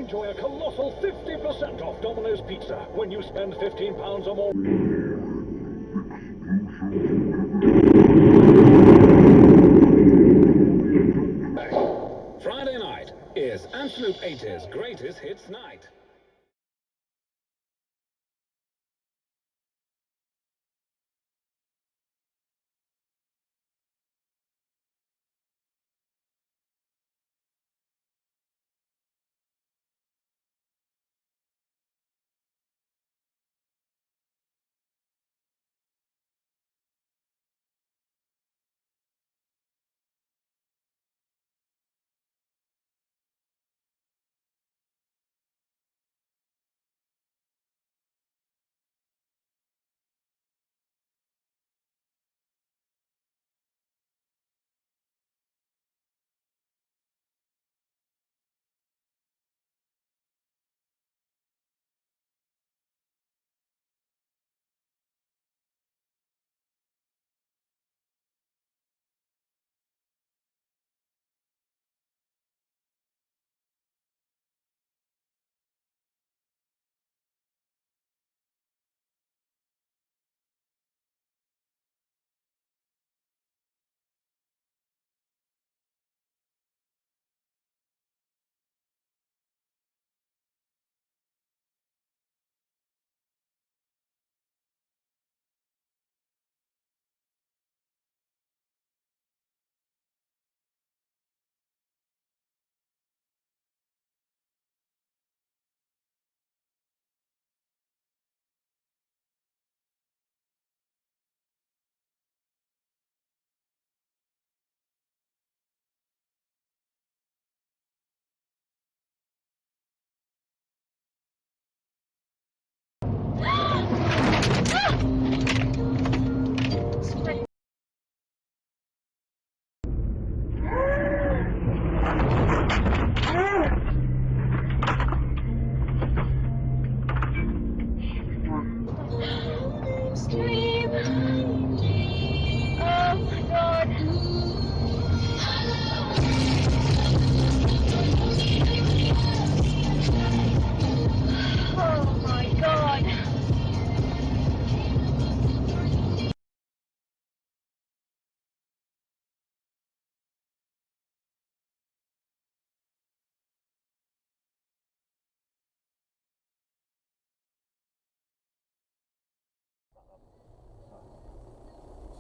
Enjoy a colossal 50% off Domino's Pizza when you spend £15 or more. Friday night is Absolute 80s Greatest Hits Night.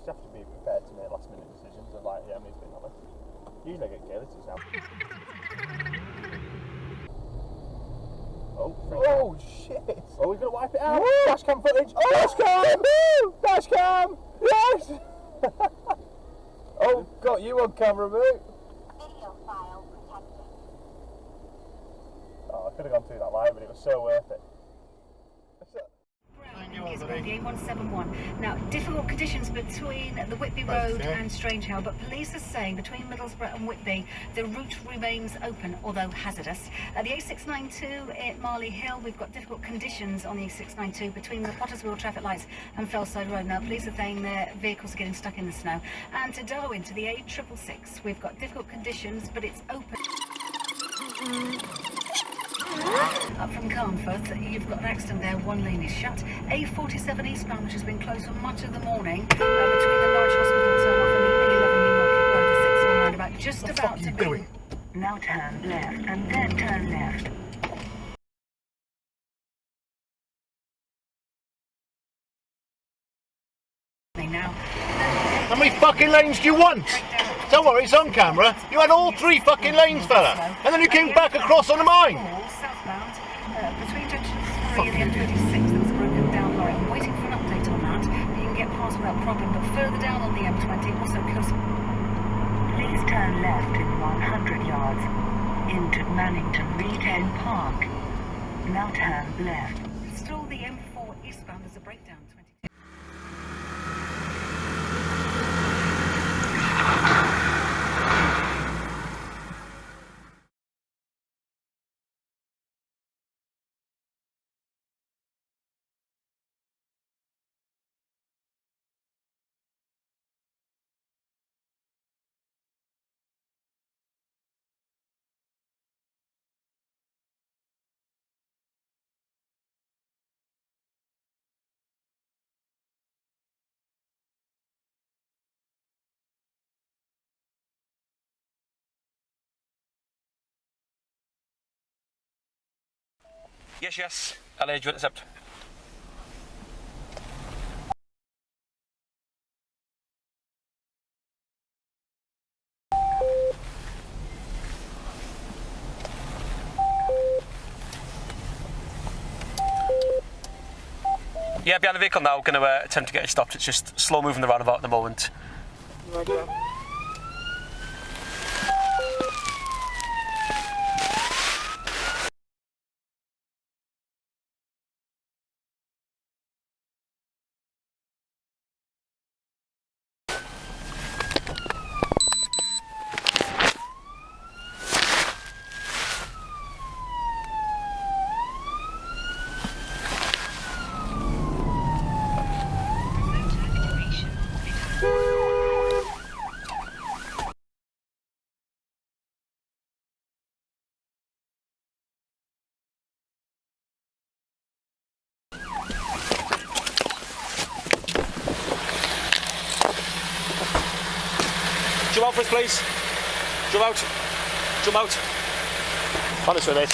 You have to be prepared to make last minute decisions of like, yeah, I mean, it's been honest. Usually I get careless yourself. Oh shit! Oh, we're gonna wipe it out! Woo! Dashcam footage! Oh, dashcam! Woo! Dashcam! Yes! Oh, got you on camera, mate! Video file protected. Oh, I could have gone through that line, but it was so worth it. The A171. Now, difficult conditions between the Whitby Road and Strange Hill, but police are saying between Middlesbrough and Whitby, the route remains open, although hazardous. The A692 at Marley Hill, we've got difficult conditions on the A692 between the Potter's Wheel traffic lights and Fellside Road. Now, police are saying their vehicles are getting stuck in the snow. And to Darwin, to the A666, we've got difficult conditions, but it's open. Up from Carnforth, you've got an accident there, one lane is shut. A47 eastbound, which has been closed for much of the morning, between the Norwich Hospital turn-off and the A11 Newmarket Road, the 6 roundabout, just about to be. Doing? Now turn left, and then turn left. Now. How many fucking lanes do you want? Don't worry, it's on camera. You had all 3 fucking lanes, fella. And then you came back across on mine. Southbound, between junction 3 and the M26, there was a broken down lorry. I'm waiting for an update on that. You can get past without problem, but further down on the M20, also close. Please turn left in 100 yards into Mannington Retail Park. Now turn left. Still the M4 eastbound, there's a breakdown. Yes, yes. LA, do you accept? Yeah, behind the vehicle now, going to attempt to get it stopped. It's just slow moving the roundabout at the moment. Right, Jump out for us, please. Jump out. Jump out. On this way, mate.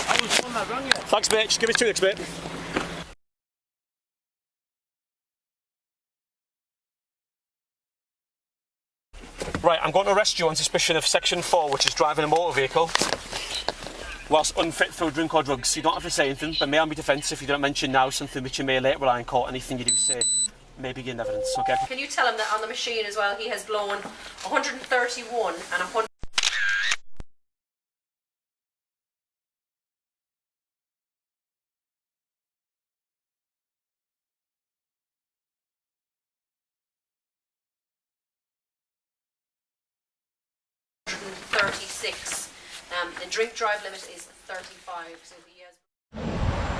I was the one that rang you. Thanks, mate. Just give us 2 minutes, mate. Right, I'm going to arrest you on suspicion of Section 4, which is driving a motor vehicle whilst unfit through drink or drugs. You don't have to say anything, but may on be defence if you don't mention now something which you may later rely in court. Anything you do say may begin evidence, okay? Can you tell him that on the machine as well he has blown 131 and 100... The drink drive limit is 35, so he has...